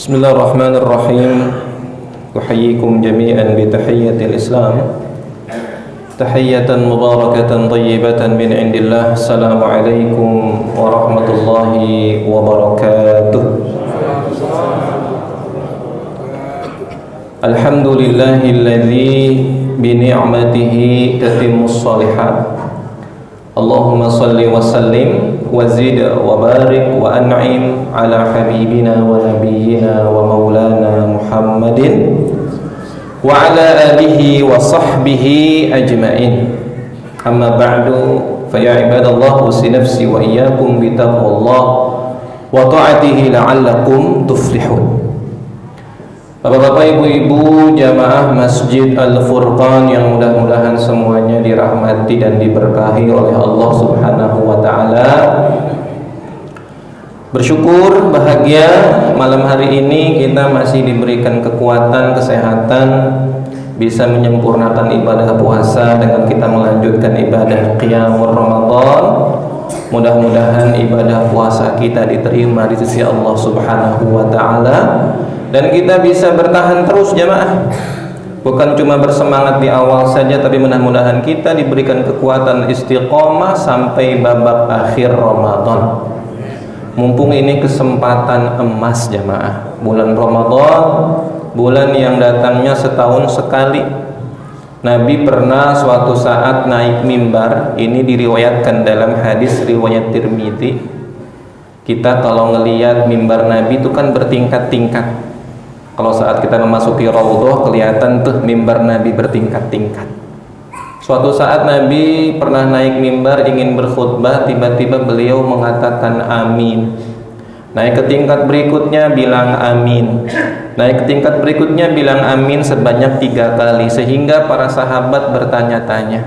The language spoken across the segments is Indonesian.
Bismillahirrahmanirrahim. Uhayyikum jami'an bi tahiyyatil Islam. Tahiyatan mubarakatan thayyibatan min indillah. Assalamualaikum warahmatullahi wabarakatuh. Alhamdulillahilladzi bi ni'matihi tatimmus shalihat. Allahumma salli wa sallim wa zid wa barik wa an'im ala habibina wa nabiyyina wa maulana Muhammadin wa ala alihi wa sahbihi ajma'in. Amma ba'du, fa ya ibadallah, usi nafsi wa iyyakum bi taqwallah wa ta'atihi la'allakum tuflihun. Bapak-bapak, ibu-ibu, jamaah Masjid Al-Furqan yang mudah-mudahan semuanya dirahmati dan diberkahi oleh Allah Subhanahu wa taala. Bersyukur, bahagia malam hari ini kita masih diberikan kekuatan, kesehatan, bisa menyempurnakan ibadah puasa dengan kita melanjutkan ibadah Qiyamul Ramadan. Mudah-mudahan ibadah puasa kita diterima di sisi Allah Subhanahu wa taala dan kita bisa bertahan terus, jamaah. Bukan cuma bersemangat di awal saja, tapi mudah-mudahan kita diberikan kekuatan istiqomah sampai babak akhir Ramadan. Mumpung ini kesempatan emas, jamaah. Bulan Ramadan, bulan yang datangnya setahun sekali. Nabi pernah suatu saat naik mimbar. Ini diriwayatkan dalam hadis riwayat Tirmidzi. Kita kalau ngelihat mimbar Nabi itu kan bertingkat-tingkat. Kalau saat kita memasuki raudhah, kelihatan tuh mimbar Nabi bertingkat-tingkat. Suatu saat Nabi pernah naik mimbar ingin berkhutbah, tiba-tiba beliau mengatakan amin. Naik ke tingkat berikutnya bilang amin. Naik ke tingkat berikutnya bilang amin sebanyak 3 kali, sehingga para sahabat bertanya-tanya.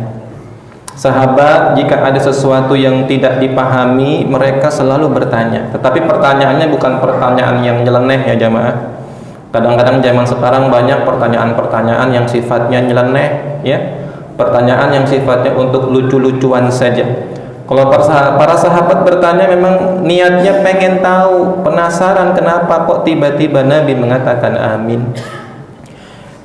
Sahabat, jika ada sesuatu yang tidak dipahami, mereka selalu bertanya. Tetapi pertanyaannya bukan pertanyaan yang nyeleneh, ya jamaah. Kadang-kadang zaman sekarang banyak pertanyaan-pertanyaan yang sifatnya nyeleneh, ya. Pertanyaan yang sifatnya untuk lucu-lucuan saja. Kalau para sahabat bertanya memang niatnya pengen tahu, penasaran kenapa kok tiba-tiba Nabi mengatakan amin.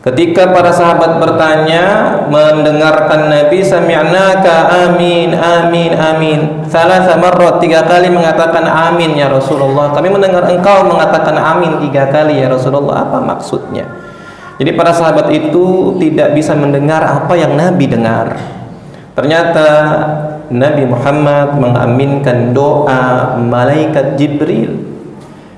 Ketika para sahabat bertanya, mendengarkan Nabi sami'naka amin, amin, amin, salasa marrat, 3 kali mengatakan amin ya Rasulullah. Kami mendengar engkau mengatakan amin 3 kali ya Rasulullah. Apa maksudnya? Jadi para sahabat itu tidak bisa mendengar apa yang Nabi dengar. Ternyata Nabi Muhammad mengaminkan doa malaikat Jibril,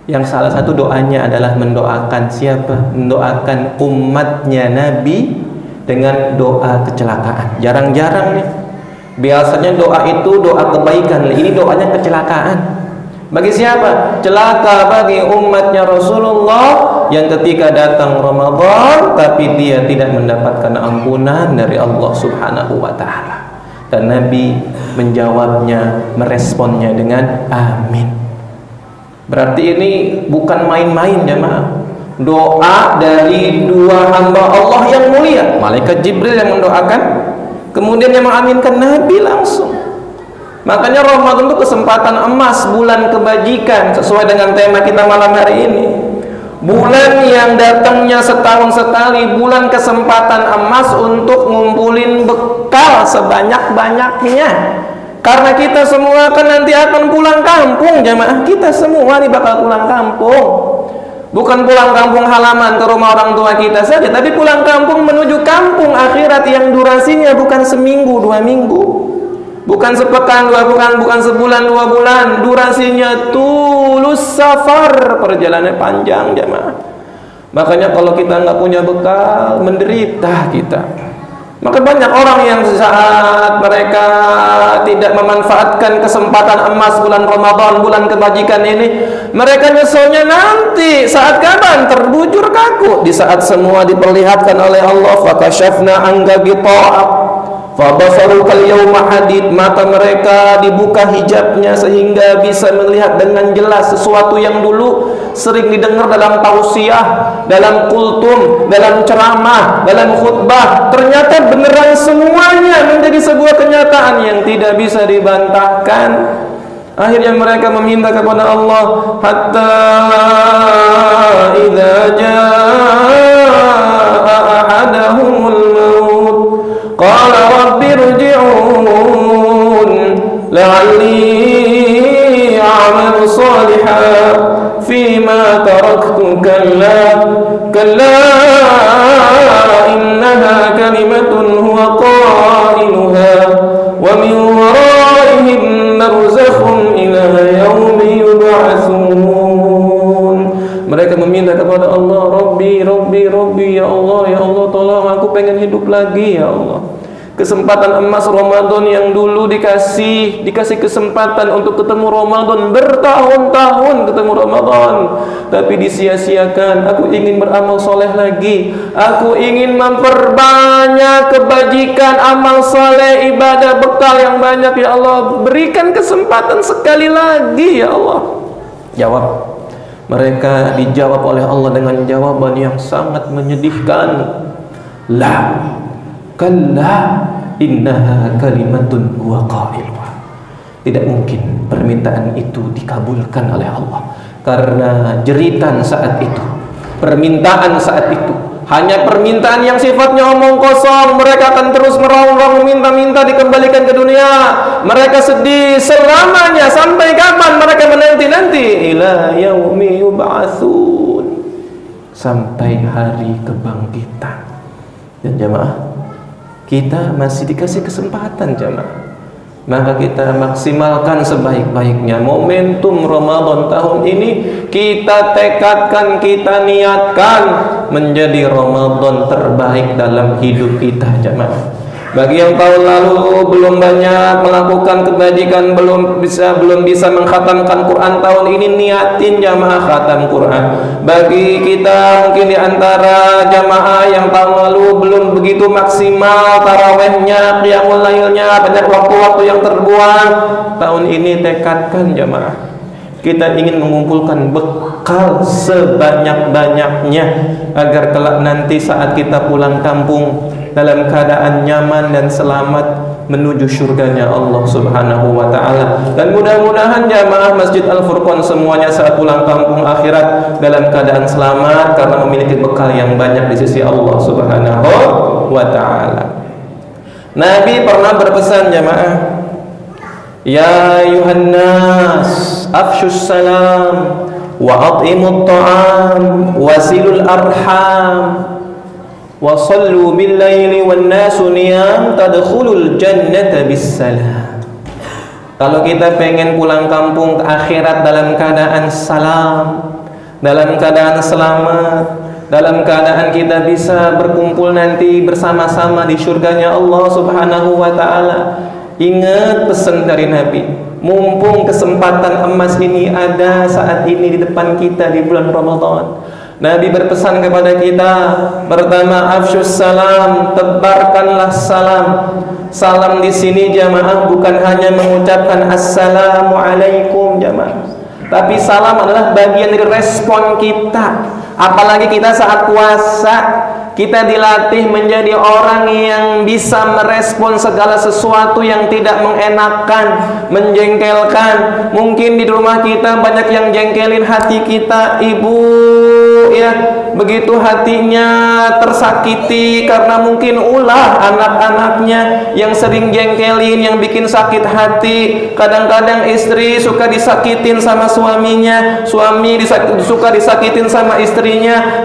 yang salah satu doanya adalah mendoakan siapa? Mendoakan umatnya Nabi dengan doa kecelakaan. Jarang-jarang nih. Biasanya doa itu doa kebaikan. Ini doanya kecelakaan. Bagi siapa? Celaka bagi umatnya Rasulullah yang ketika datang Ramadan tapi dia tidak mendapatkan ampunan dari Allah Subhanahu wa taala. Dan Nabi menjawabnya, meresponnya dengan amin. Berarti ini bukan main-main, jemaah. Doa dari 2 hamba Allah yang mulia, malaikat Jibril yang mendoakan, kemudian yang mengaminkan Nabi langsung. Makanya Ramadan itu kesempatan emas, bulan kebajikan, sesuai dengan tema kita malam hari ini. Bulan yang datangnya setahun sekali, bulan kesempatan emas untuk ngumpulin bekal sebanyak-banyaknya. Karena kita semua kan nanti akan pulang kampung, jamaah. Kita semua nih bakal pulang kampung. Bukan pulang kampung halaman ke rumah orang tua kita saja, tapi pulang kampung menuju kampung akhirat yang durasinya bukan seminggu 2 minggu, bukan sepekan 2 pekan, bukan sebulan 2 bulan. Durasinya tulus safar, perjalanan panjang, jamaah. Makanya kalau kita nggak punya bekal, menderita kita. Maka banyak orang yang saat mereka tidak memanfaatkan kesempatan emas bulan Ramadan, bulan kebajikan ini, mereka nyeselnya nanti saat kapan? Terbujur kaku. Di saat semua diperlihatkan oleh Allah, fakashafna anka ghita'ak fabasarukal yawma hadid, mata mereka dibuka hijabnya sehingga bisa melihat dengan jelas sesuatu yang dulu sering didengar dalam tausiah, dalam kultum, dalam ceramah, dalam khutbah, ternyata beneran semuanya menjadi sebuah kenyataan yang tidak bisa dibantahkan. Akhirnya mereka meminta kepada Allah, hatta idza jaa ahadahumul maut qala rabbi irji'un la'alli a'malu salihan fima taraktu kalla innaha kalimatun huwa qailuha wa min waraihim barzakhun ila yaumi yub'atsun. Mereka meminta kepada Allah, Rabbi, ya Allah, tolong aku pengen hidup lagi ya Allah. Kesempatan emas Ramadan yang dulu dikasih kesempatan untuk ketemu Ramadan, bertahun-tahun ketemu Ramadan, tapi disia-siakan. Aku ingin beramal soleh lagi, aku ingin memperbanyak kebajikan, amal soleh, ibadah, bekal yang banyak ya Allah. Berikan kesempatan sekali lagi ya Allah. Jawab. Mereka dijawab oleh Allah dengan jawaban yang sangat menyedihkan. La, kalla, innaha kalimatun huwa qailuha. Tidak mungkin permintaan itu dikabulkan oleh Allah, karena jeritan saat itu, permintaan saat itu hanya permintaan yang sifatnya omong kosong. Mereka akan terus meraung-raung, minta-minta dikembalikan ke dunia. Mereka sedih selamanya. Sampai kapan mereka menanti-nanti? Ila yaumi yub'atsun, sampai hari kebangkitan. Dan jamaah, kita masih dikasih kesempatan jamaah, maka kita maksimalkan sebaik-baiknya momentum Ramadan tahun ini. Kita tekadkan, kita niatkan menjadi Ramadan terbaik dalam hidup kita jamaah. Bagi yang tahun lalu belum banyak melakukan kebajikan, belum bisa mengkhatamkan Quran, tahun ini niatin jamaah khatam Quran. Bagi kita mungkin di antara jamaah yang tahun lalu belum begitu maksimal tarawehnya, qiyamul lailnya, banyak waktu-waktu yang terbuang, tahun ini tekadkan jamaah. Kita ingin mengumpulkan bekal sebanyak-banyaknya agar kelak nanti saat kita pulang kampung dalam keadaan nyaman dan selamat menuju surganya Allah Subhanahu wa ta'ala. Dan mudah-mudahan jamaah Masjid Al-Furqan semuanya saat pulang kampung akhirat dalam keadaan selamat karena memiliki bekal yang banyak di sisi Allah Subhanahu wa ta'ala. Nabi pernah berpesan jamaah, ya ayuhan nas afshus salam wa at'imut ta'am wasilul arham wa sallu bil laili wan nasu niyam tadkhulul jannata bis salam. Kalau kita pengen pulang kampung ke akhirat dalam keadaan salam, dalam keadaan selamat, dalam keadaan kita bisa berkumpul nanti bersama-sama di surganya Allah Subhanahu wa ta'ala, ingat pesan dari Nabi. Mumpung kesempatan emas ini ada saat ini di depan kita di bulan Ramadan, Nabi berpesan kepada kita, pertama, afsyus salam, tebarkanlah salam. Salam di sini jamaah bukan hanya mengucapkan assalamualaikum jamaah, tapi salam adalah bagian dari respon kita. Apalagi kita saat puasa, kita dilatih menjadi orang yang bisa merespon segala sesuatu yang tidak mengenakan, menjengkelkan. Mungkin di rumah kita banyak yang jengkelin hati kita, ibu ya, begitu hatinya tersakiti karena mungkin ulah anak-anaknya yang sering jengkelin, yang bikin sakit hati. Kadang-kadang istri suka disakitin sama suaminya, suami suka disakitin sama istrinya.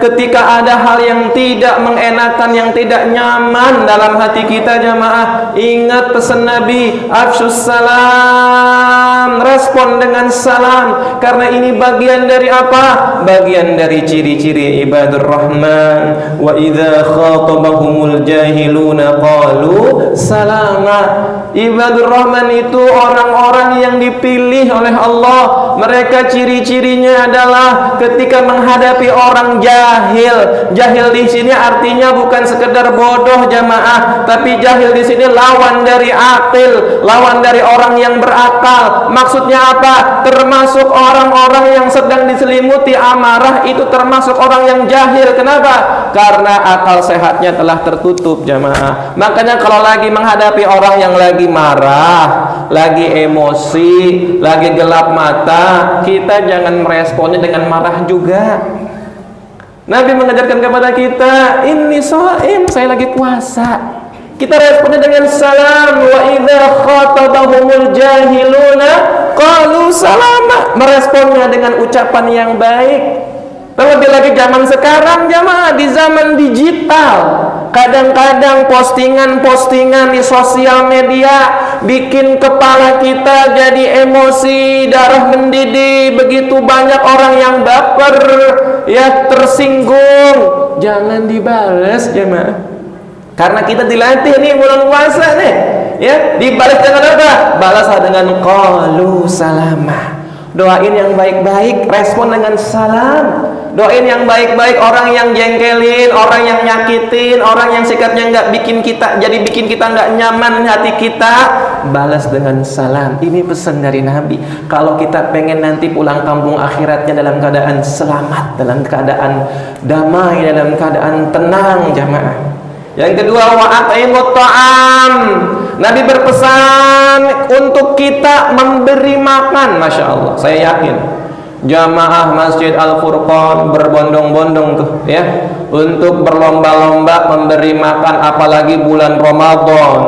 Ketika ada hal yang tidak mengenakan, yang tidak nyaman dalam hati kita jamaah, ingat pesan Nabi, afsyus salam, respon dengan salam, karena ini bagian dari apa? Bagian dari ciri-ciri ibadur rahman. Wa idza khatabahumul jahiluna qalu salama. Ibadur rahman itu orang-orang yang dipilih oleh Allah. Mereka ciri-cirinya adalah ketika menghadapi orang jahil. Jahil di sini artinya bukan sekedar bodoh jamaah, tapi jahil di sini lawan dari akil, lawan dari orang yang berakal. Maksudnya apa? Termasuk orang-orang yang sedang diselimuti amarah, itu termasuk orang yang jahil. Kenapa? Karena akal sehatnya telah tertutup, jamaah. Makanya kalau lagi menghadapi orang yang lagi marah, lagi emosi, lagi gelap mata, kita jangan meresponnya dengan marah juga. Nabi mengajarkan kepada kita, ini shaim, saya lagi puasa. Kita responnya dengan salam. Wa idza khatabahumul jahiluna qalu salama. Meresponnya dengan ucapan yang baik. Terlebih lagi zaman sekarang, jamaah, di zaman digital, kadang-kadang postingan-postingan di sosial media bikin kepala kita jadi emosi, darah mendidih, begitu banyak orang yang baper, ya, tersinggung. Jangan dibales, jamaah. Karena kita dilatih nih bulan puasa nih, ya, dibalas dengan apa? Balaslah dengan qalu salama. Doain yang baik-baik, respon dengan salam. Doain yang baik-baik, orang yang jengkelin, orang yang nyakitin, orang yang sikapnya bikin kita nggak nyaman hati kita, balas dengan salam. Ini pesan dari Nabi. Kalau kita pengen nanti pulang kampung akhiratnya dalam keadaan selamat, dalam keadaan damai, dalam keadaan tenang, jamaah. Yang kedua, wa'atimut ta'am. Nabi berpesan untuk kita memberi makan. Masya Allah, saya yakin jamaah Masjid Al-Furqan berbondong-bondong tuh, ya, untuk berlomba-lomba memberi makan, apalagi bulan Ramadan.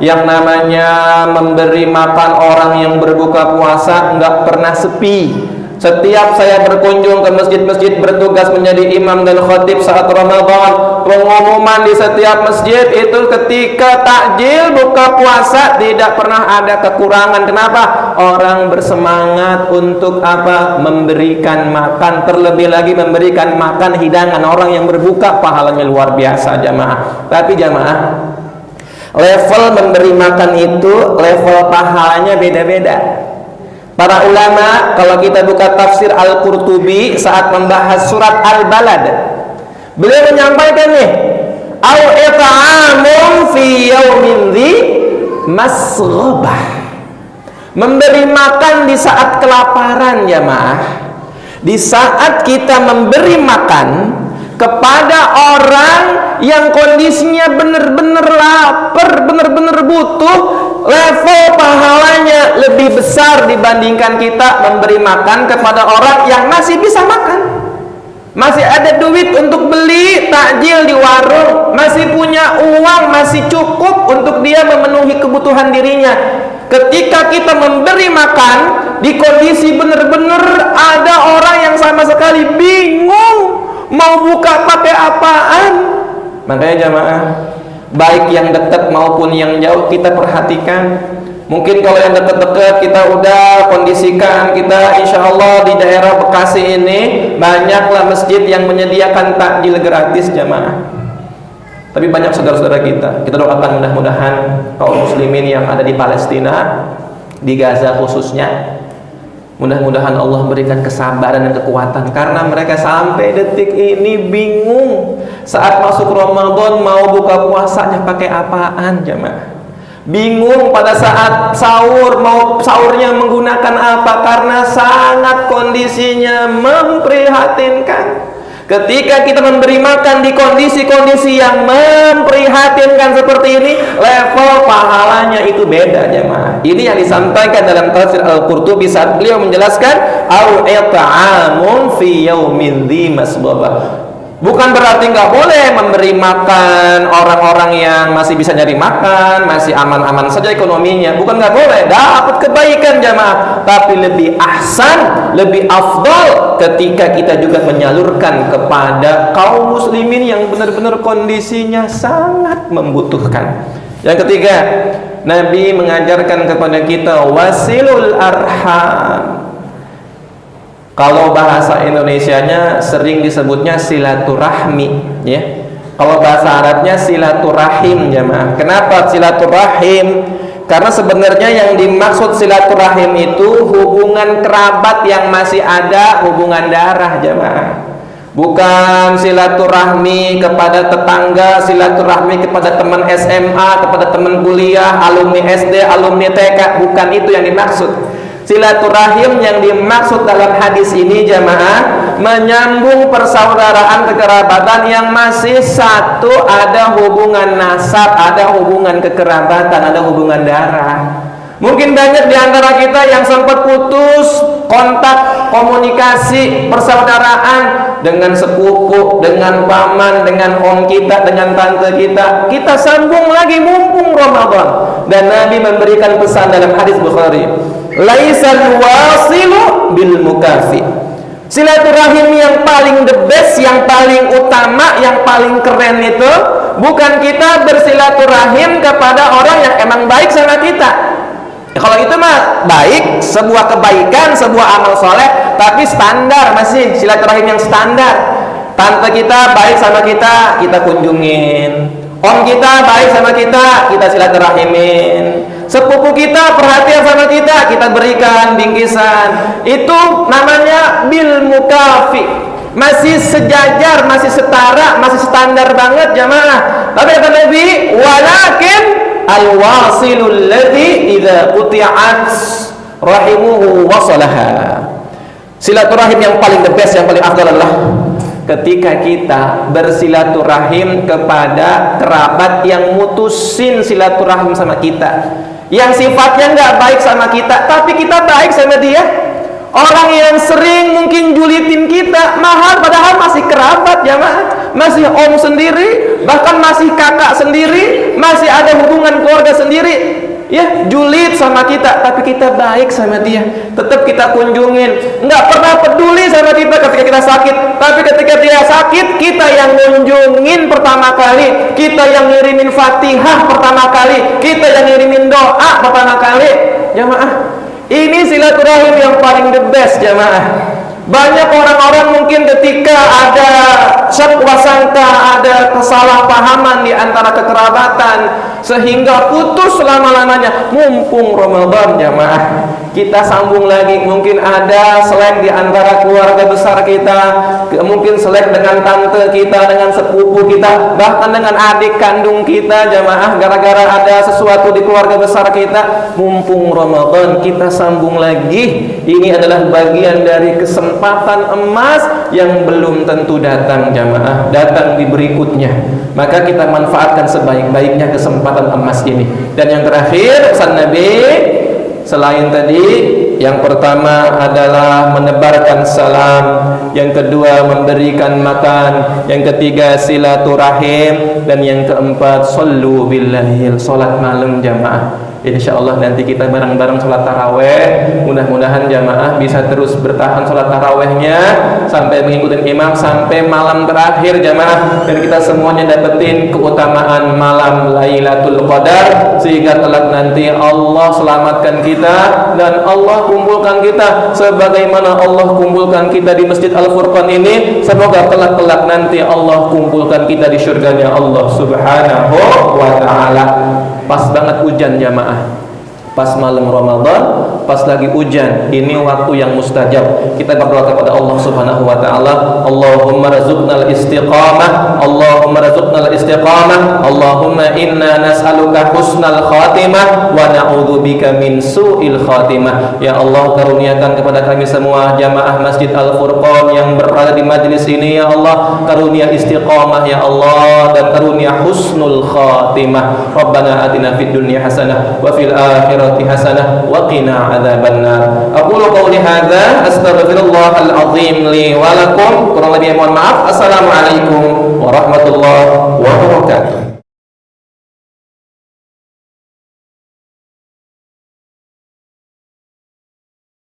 Yang namanya memberi makan orang yang berbuka puasa nggak pernah sepi. Setiap saya berkunjung ke masjid-masjid, bertugas menjadi imam dan khatib saat Ramadan, pengumuman di setiap masjid itu ketika takjil buka puasa tidak pernah ada kekurangan. Kenapa? Orang bersemangat untuk apa? Memberikan makan, terlebih lagi memberikan makan hidangan orang yang berbuka, pahalanya luar biasa, jamaah. Tapi jamaah, level memberi makan itu level pahalanya beda-beda. Para ulama, kalau kita buka tafsir Al-Qurtubi saat membahas surat Al-Balad, beliau menyampaikan nih, au it'amun fi yaumin dzi masghabah. Memberi makan di saat kelaparan, jamaah. Di saat kita memberi makan kepada orang yang kondisinya benar-benar lapar, benar-benar butuh, level pahalanya lebih besar dibandingkan kita memberi makan kepada orang yang masih bisa makan, masih ada duit untuk beli takjil di warung, masih punya uang, masih cukup untuk dia memenuhi kebutuhan dirinya. Ketika kita memberi makan di kondisi benar-benar ada orang yang sama sekali bingung mau buka pakai apaan. Makanya jamaah, baik yang dekat maupun yang jauh kita perhatikan. Mungkin kalau yang dekat-dekat kita udah kondisikan, kita insya Allah di daerah Bekasi ini banyaklah masjid yang menyediakan takjil gratis, jamaah. Tapi banyak saudara-saudara kita doakan mudah-mudahan kaum muslimin yang ada di Palestina, di Gaza khususnya, mudah-mudahan Allah berikan kesabaran dan kekuatan, karena mereka sampai detik ini bingung saat masuk Ramadan mau buka puasanya pakai apaan, jamaah. Bingung pada saat sahur mau sahurnya menggunakan apa, karena sangat kondisinya memprihatinkan. Ketika kita memberi makan di kondisi-kondisi yang memprihatinkan seperti ini, level pahalanya itu beda, jemaah. Ini yang disampaikan dalam tafsir Al-Qurtubi saat beliau menjelaskan au it'amun fi yaumin dzi masghaba. Bukan berarti nggak boleh memberi makan orang-orang yang masih bisa nyari makan, masih aman-aman saja ekonominya. Bukan nggak boleh, dapat kebaikan, jamaah. Tapi lebih ahsan, lebih afdal ketika kita juga menyalurkan kepada kaum muslimin yang benar-benar kondisinya sangat membutuhkan. Yang ketiga, Nabi mengajarkan kepada kita wasilul arham. Kalau bahasa Indonesianya sering disebutnya silaturahmi, ya. Kalau bahasa Arabnya silaturahim, jemaah. Kenapa silaturahim? Karena sebenarnya yang dimaksud silaturahim itu hubungan kerabat yang masih ada, hubungan darah, jemaah. Bukan silaturahmi kepada tetangga, silaturahmi kepada teman SMA, kepada teman kuliah, alumni SD, alumni TK. Bukan itu yang dimaksud. Silaturahim yang dimaksud dalam hadis ini, jamaah, menyambung persaudaraan kekerabatan yang masih satu, ada hubungan nasab, ada hubungan kekerabatan, ada hubungan darah. Mungkin banyak di antara kita yang sempat putus kontak, komunikasi, persaudaraan dengan sepupu, dengan paman, dengan om kita, dengan tante kita. Kita sambung lagi mumpung Ramadan. Dan Nabi memberikan pesan dalam hadis Bukhari, laisal wasilu bil mukafi. Silaturahim yang paling the best, yang paling utama, yang paling keren itu bukan kita bersilaturahim kepada orang yang emang baik sama kita. Kalau itu mah baik, sebuah kebaikan, sebuah amal soleh, tapi standar, masih silaturahim yang standar. Tante kita baik sama kita, kita kunjungin. Om kita baik sama kita, kita silaturahimin. Sepupu kita perhatian sama kita berikan bingkisan. Itu namanya bil mukafi. Masih sejajar, masih setara, masih standar banget jamaah. Tapi kata Nabi, walakin al-wasilul ladzi idza quti'at rahimuhu wasalaha. Silaturahim yang paling the best, yang paling afdal adalah ketika kita bersilaturahim kepada kerabat yang mutusin silaturahim sama kita, yang sifatnya nggak baik sama kita, tapi kita baik sama dia. Orang yang sering mungkin julitin kita, padahal masih kerabat jamaah, masih om sendiri, bahkan masih kakak sendiri, masih ada hubungan keluarga sendiri. Ya, julid sama kita, tapi kita baik sama dia, tetap kita kunjungin. Nggak pernah peduli sama kita ketika kita sakit, tapi ketika dia sakit, kita yang kunjungin pertama kali, kita yang ngirimin Fatihah pertama kali, kita yang ngirimin doa pertama kali. Jamaah, ini silaturahim yang paling the best jamaah. Banyak orang-orang mungkin ketika ada syakwa sangka, ada kesalahpahaman di antara kekerabatan, sehingga putus selama-lamanya. Mumpung Ramadan jamaah, kita sambung lagi. Mungkin ada selek di antara keluarga besar kita, mungkin selek dengan tante kita, dengan sepupu kita, bahkan dengan adik kandung kita jamaah, gara-gara ada sesuatu di keluarga besar kita. Mumpung Ramadan, kita sambung lagi. Ini adalah bagian dari kesempatan emas yang belum tentu datang jamaah, datang di berikutnya. Maka kita manfaatkan sebaik-baiknya kesempatan emas ini. Dan yang terakhir pesan Nabi, selain tadi, yang pertama adalah menebarkan salam, yang kedua memberikan makan, yang ketiga silaturahim, dan yang keempat sallu billail, salat malam jamaah. Insyaallah nanti kita bareng-bareng sholat taraweh. Mudah-mudahan jamaah bisa terus bertahan sholat tarawehnya sampai mengikuti imam sampai malam terakhir jamaah, dan kita semuanya dapetin keutamaan malam Lailatul Qadar, sehingga kelak nanti Allah selamatkan kita dan Allah kumpulkan kita sebagaimana Allah kumpulkan kita di Masjid Al-Furqan ini. Semoga kelak-kelak nanti Allah kumpulkan kita di surganya Allah Subhanahu wa ta'ala. Pas banget hujan jamaah, pas malam Ramadan, pas lagi hujan. Ini waktu yang mustajab. Kita berdoa kepada Allah Subhanahu wa ta'ala, Allahumma razuqnal istiqamah, Allahumma razuqnal istiqamah, Allahumma inna nas'aluka husnal khatimah wa na'udzubika min su'il khatimah. Ya Allah, karuniakan kepada kami semua jamaah Masjid Al-Furqan yang berada di majlis ini ya Allah, karunia istiqamah ya Allah, dan karunia husnul khatimah. Rabbana atina fid dunya hasanah wa fil akhirati hasanah wa qina adzabannar. Aqulu qawli hadza astaghfirullahal azim li wa lakum. Kurang lebih mohon maaf. Assalamualaikum warahmatullahi wabarakatuh.